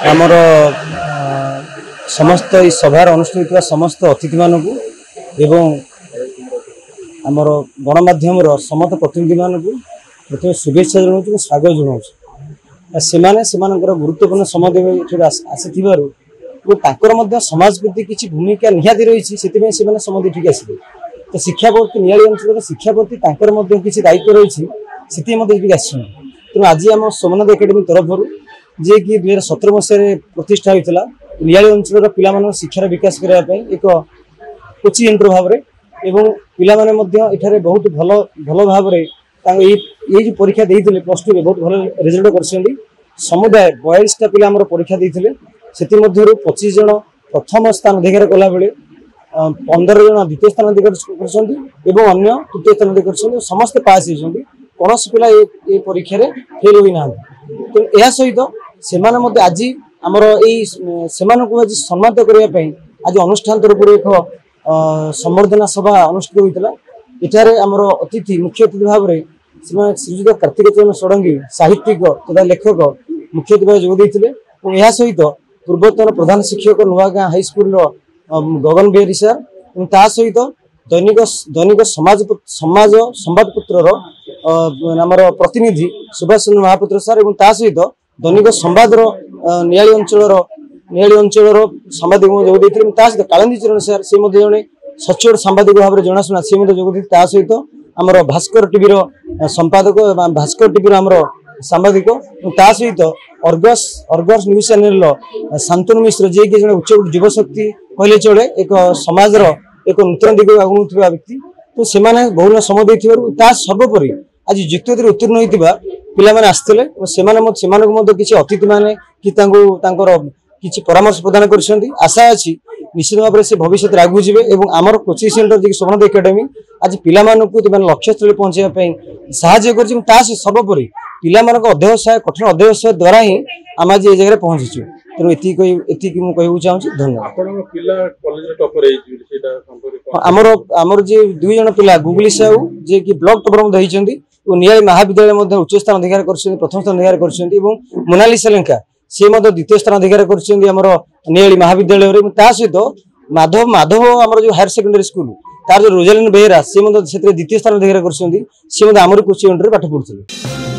आमर समस्त सभार अनुष्ठित समस्त अतिथि मानक एवं आमर गणमाध्यम समस्त प्रतिनिधि मानक प्रथम शुभेच्छा जनाऊँ स्वागत जनाऊँ से गुरुत्वपूर्ण समय आसी समाज प्रति किसी भूमिका निहाती रही से समझ ठीक आसे तो शिक्षा प्रति नियाली अंचल शिक्षा प्रति किसी दायित्व रही से तेणु आज आम सोमनाथ एकेडमी तरफ जे कि 2017 मसीह प्रतिष्ठा होता नियाली अंचल पिला शिक्षार विकास करने एक कोचिंग सेंटर भाव में पिला माने बहुत भल भल भाव ये परीक्षा देते प्लस टू बहुत भल रिजल्ट कर समुदाय 42टा पिला परीक्षा देते से 25 जन प्रथम स्थान अधिकार कला बेले 15 जन द्वितीय स्थान अधिकार कर अन्य तृतीय स्थान अधिकार कर समस्त पास होती कौन पिला ये परीक्षा फेल होना तो यह सहित से आज आमर आज सम्मानित करने आज अनुष्ठान तरफ एक संबर्धना सभा अनुष्ठित होता है आमर अतिथि मुख्य अतिथि भाव में श्रीजुत कार्तिक चरण षडंगी साहित्यिक तथा लेखक मुख्य अतिथि भाव जोगदे यह सहित पूर्वतन प्रधान शिक्षक नुआगाँ हाईस्कल गगन बिहारी सार ता सहित दैनिक दैनिक समाज समाज संवादपत्र आमर प्रतिनिधि सुभाष चंद्र महापात्र सार और ता सहित दैनिक संवाद नियाली अंचल सांबादिक जोगदे सहित कालिंदी चरण सार से जड़े सचोट सांबादिक भाव में जनाशुना सी जोगदे सहित आमर भास्कर टीवी संपादक भास्कर टीवी आमर सांबादिक ता सहित Argus Argus news channel Shantanu Mishra जे कि जड़े उच्च युवशक्ति कहले चले एक समाज एक नूतन दिग आगुआ व्यक्ति तो से बहुल समय देता सर्वोपरि आज युक्तोत्तर उत्तीर्ण होता पिला आसते किसी अतिथि माने कि किसी परामर्श प्रदान कर आशा अच्छी निश्चित भाव में से भविष्य में आगू जी और आमर कोचिंग सेंटर जी सोमनाथ एकेडमी आज पिला लक्ष्य स्थल पहुँचाई साहय कर सर्वोपरि पिला अध्यवसाय कठिन अध्यवसाय द्वारा ही आम आज ये जगह पहुंचीचु तेणु एति कहूँ चाहिए धन्यवाद। आमर आमर जे 2 जन पिला गुगली साहू जे कि ब्लॉक टॉपर होती नियाली महाविद्यालय उच्च स्थान अधिकार कर प्रथम स्थान अधिकार कर मोनालिसा लेंका सी द्वितीय स्थान अधिकार कर नियाली महाविद्यालय सहित माधव माधव आमर जो हायर सेकेंडरी स्कूल तार जो रोजालिन बेहेरा सी द्वितीय स्थान अधिकार कर आमर कोचिंग सेंटर पाठ पढ़ुते।